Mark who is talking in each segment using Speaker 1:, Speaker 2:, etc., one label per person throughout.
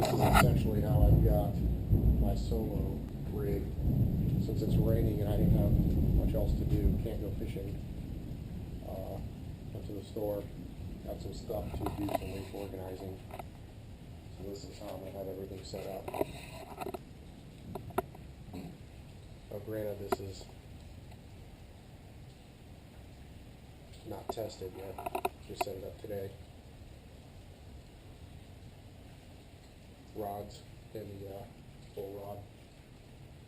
Speaker 1: This is essentially how I've got my solo rig. Since it's raining and I didn't have much else to do, can't go fishing, went to the store, got some stuff to do some leaf organizing. So this is how I'm going to have everything set up. Granted, this is not tested yet, just set it up today. Rods in the full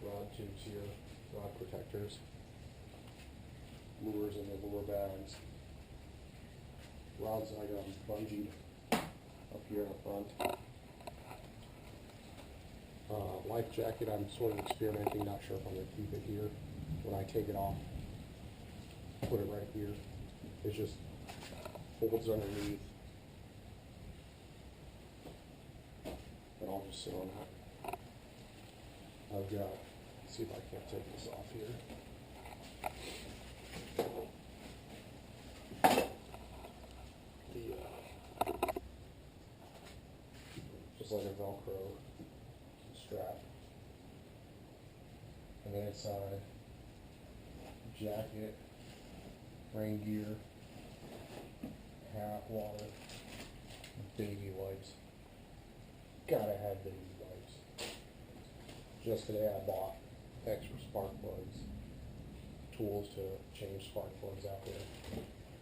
Speaker 1: rod tubes here, rod protectors, lures in the lure bags. Rods I got bungeed up here up front. Life jacket, I'm sort of experimenting, not sure if I'm going to keep it here. When I take it off, put it right here. It just folds underneath. And I'll just sit on that. I've got, let's see if I can't take this off here. Just like a Velcro strap. And then inside, jacket, rain gear, hat, water, baby wipes. Gotta have baby wipes. Just today I bought extra spark plugs, tools to change spark plugs out there.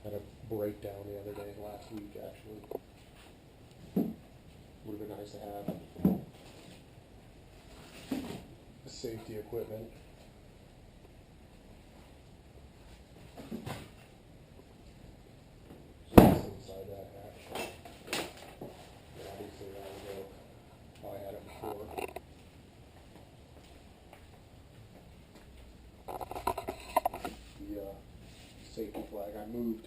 Speaker 1: Had a breakdown the other day, last week actually. Would have been nice to have safety equipment. So that's inside that hatch. And obviously that will go how I had it before. The safety flag, I moved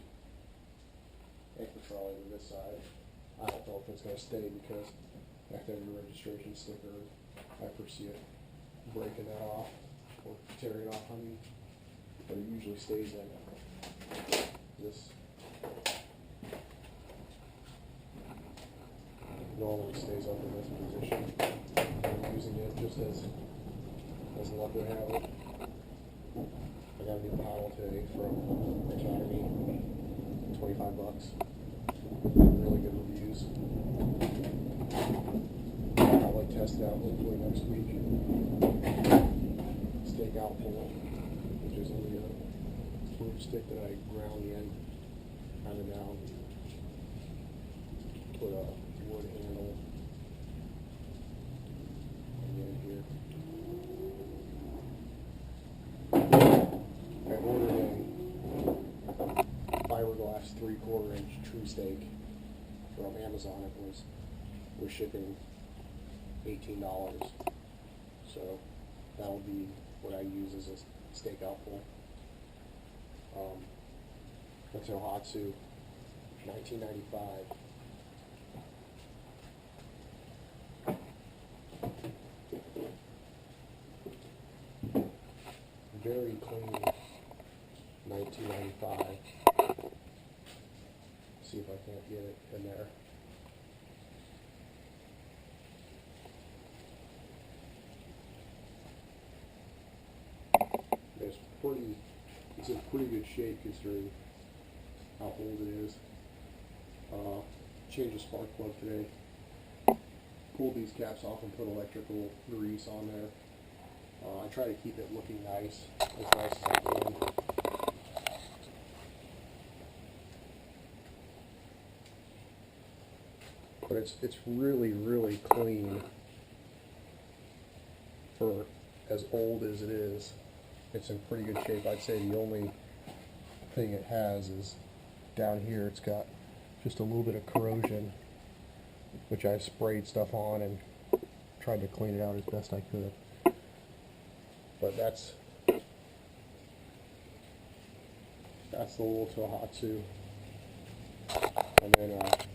Speaker 1: anchor trolley to this side. I don't know if it's going to stay because after the registration sticker, I foresee it breaking that off or tearing it off on me, but it usually stays in this. Normally stays up in this position. I'm using it just as luck would have it. I got a new paddle today from Academy, $25. Really good reviews. I'll test it out hopefully next week. Stakeout pole, which is only a smooth stick that I ground the end kind of down. Put a wood handle on the end here. I ordered a fiberglass 3/4 inch tree stake from Amazon. It was shipping $18. So that will be what I use as a stakeout pole. That's Ohatsu, 1995. Very clean 1995. See if I can't get it in there. It's in pretty good shape considering how old it is. Changed the spark plug today. Pulled these caps off and put electrical grease on there. I try to keep it looking nice as I can. But it's really clean for as old as it is. It's in pretty good shape. I'd say the only thing it has is down here it's got just a little bit of corrosion, which I sprayed stuff on and tried to clean it out as best I could. But that's the little Tohatsu. And then as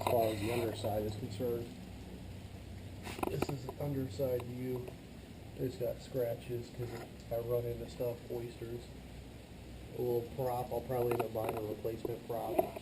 Speaker 1: far as the underside is concerned, this is the underside view. It's got scratches because I run into stuff, oysters. A little prop, I'll probably end up buying a replacement prop.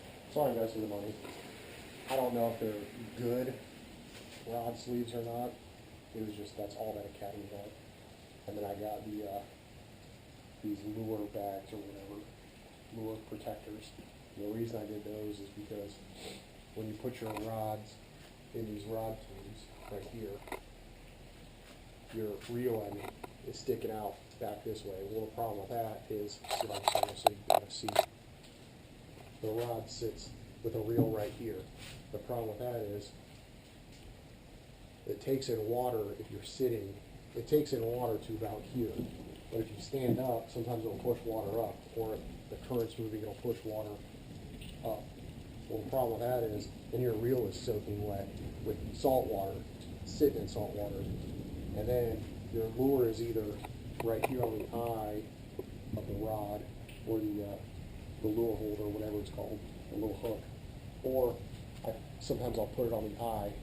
Speaker 1: So I invested the money. I don't know if they're good rod sleeves or not. It was just, that's all that Academy had. And then I got these lure bags or whatever, lure protectors. And the reason I did those is because when you put your rods in these rod sleeves right here, your reel end is sticking out back this way. Well, the problem with that is, see what I'm saying, so you gotta see, the rod sits with a reel right here. The problem with that is, it takes in water if you're sitting, it takes in water to about here. But if you stand up, sometimes it'll push water up, or if the current's moving, it'll push water up. Well, the problem with that is, then your reel is soaking wet with salt water, sitting in salt water. And then your lure is either right here on the eye of the rod, or the lure holder, whatever it's called, the little hook. Or sometimes I'll put it on the eye,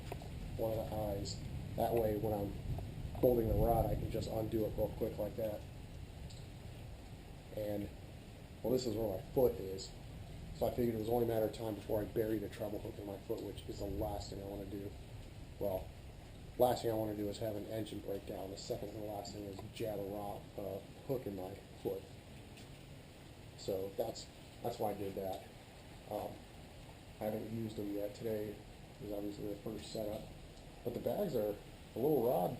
Speaker 1: one of the eyes. That way, when I'm holding the rod, I can just undo it real quick like that. And, well, this is where my foot is. So I figured it was only a matter of time before I bury the treble hook in my foot, which is the last thing I want to do. Well, last thing I want to do is have an engine breakdown. The second and the last thing is jab a hook in my foot. So that's why I did that. I haven't used them yet. Today is obviously the first setup. But the bags are, the little rod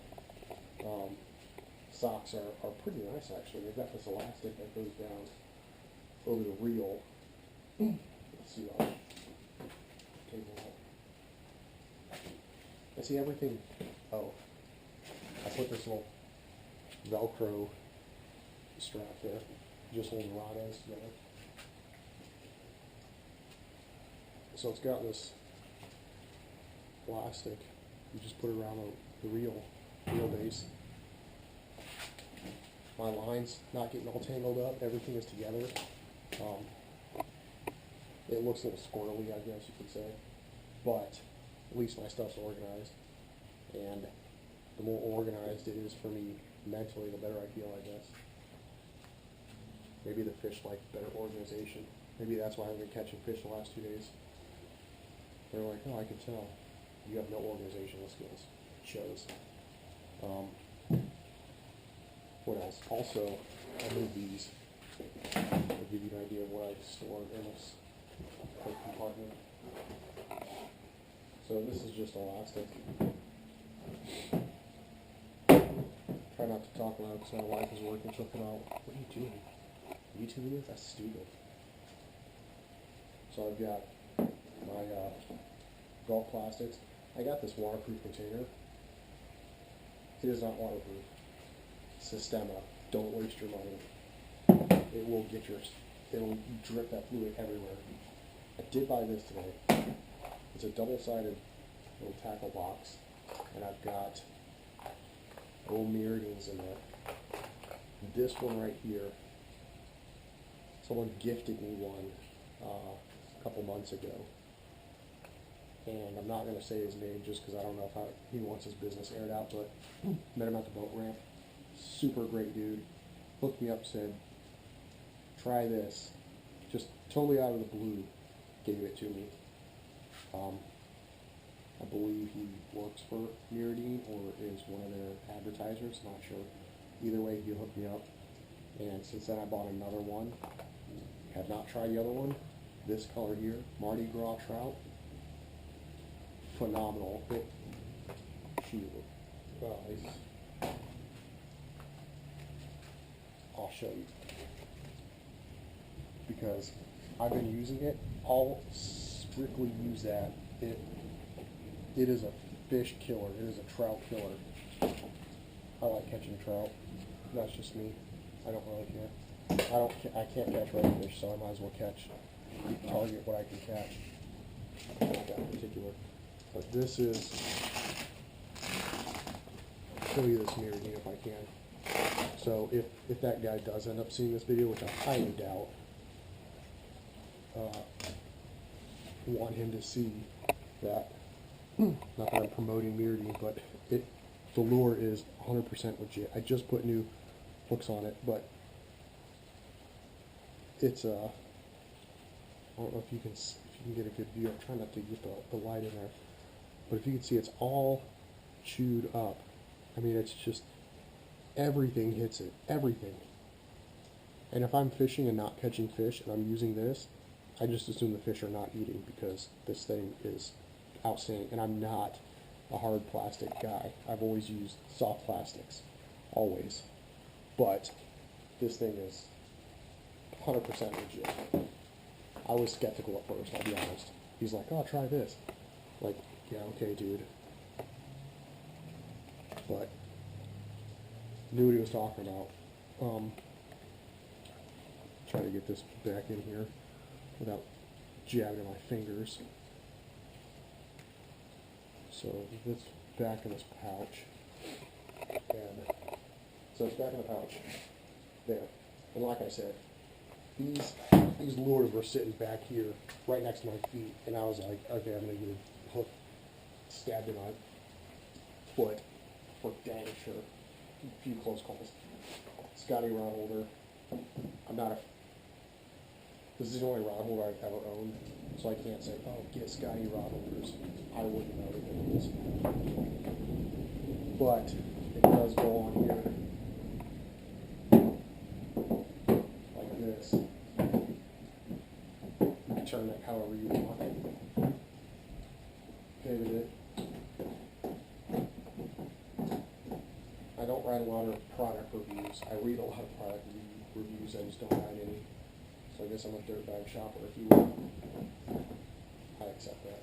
Speaker 1: socks are pretty nice actually. They've got this elastic that goes down over the reel. Let's see, I'll take it out. I see everything. Oh, I put this little Velcro strap there, just hold the rod ends together. So it's got this plastic. You just put it around the reel base. My line's not getting all tangled up. Everything is together. It looks a little squirrely, I guess you could say, but at least my stuff's organized. And the more organized it is for me mentally, the better I feel, I guess. Maybe the fish like better organization. Maybe that's why I've been catching fish the last 2 days. They're like, oh, I can tell. You have no organizational skills. It shows. What else? Also, I moved these. I'll give you an idea of what I stored in this compartment. So this is just elastic. Try not to talk loud because my wife is working. She'll come out. What are you doing? YouTube this? That's stupid. So I've got my golf plastics. I got this waterproof container. It is not waterproof. Sistema. Don't waste your money. It will it'll drip that fluid everywhere. I did buy this today. It's a double-sided little tackle box, and I've got little mirrorings in there. This one right here, someone gifted me one a couple months ago, and I'm not going to say his name just because I don't know if he wants his business aired out, but met him at the boat ramp. Super great dude. Hooked me up, said, try this. Just totally out of the blue, gave it to me. I believe he works for Mirrodine or is one of their advertisers, not sure. Either way, he hooked me up. And since then I bought another one. Have not tried the other one. This color here, Mardi Gras trout. Phenomenal. I'll show you. Because I've been using it. I'll strictly use that. It is a fish killer. It is a trout killer. I like catching trout. That's just me. I don't really care. I can't catch redfish, so I might as well target what I can catch. Not that in particular. But this is, I'll show you this Mirrodine if I can. So if that guy does end up seeing this video, which I highly doubt, want him to see that, not that I'm promoting Mirrodine, but the lure is 100% legit. I just put new hooks on it, but it's I don't know if you can get a good view. I'm trying not to get the light in there. But if you can see, it's all chewed up. I mean, it's just, everything hits it. Everything. And if I'm fishing and not catching fish and I'm using this, I just assume the fish are not eating because this thing is outstanding. And I'm not a hard plastic guy. I've always used soft plastics. Always. But this thing is 100% legit. I was skeptical at first, I'll be honest. He's like, oh, try this. Like, yeah, okay, dude. But knew what he was talking about. Try to get this back in here without jabbing my fingers. So this back in this pouch. And so it's back in the pouch. There. And like I said, these lures were sitting back here right next to my feet, and I was like, okay, I'm gonna get a hook stabbed in my foot for dang sure. A few close calls. Scotty rod holder. This is the only rod holder I've ever owned, so I can't say, oh, get Scotty rod holders. I wouldn't know what it is. But it does go on here like this. You can turn that however you want. David it. I don't write a lot of product reviews. I read a lot of product reviews, I just don't write any. So I guess I'm a dirtbag shopper, if you will. I accept that.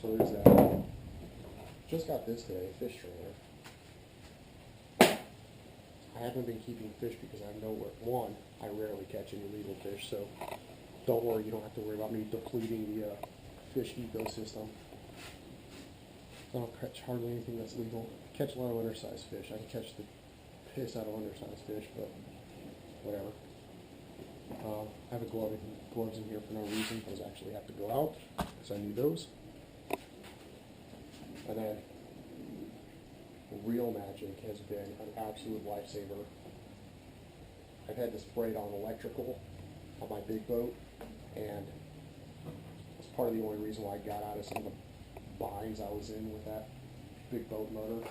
Speaker 1: So there's that. Just got this today, fish trailer. I haven't been keeping fish because I know where, one, I rarely catch any legal fish, so don't worry, you don't have to worry about me depleting the fish ecosystem. I don't catch hardly anything that's legal. I catch a lot of undersized fish. I can catch the piss out of undersized fish, but whatever. I have gloves in here for no reason. Those actually have to go out because I need those. And then Reel Magic has been an absolute lifesaver. I've had to spray it on electrical on my big boat, and it's part of the only reason why I got out of some of the binds I was in with that big boat motor.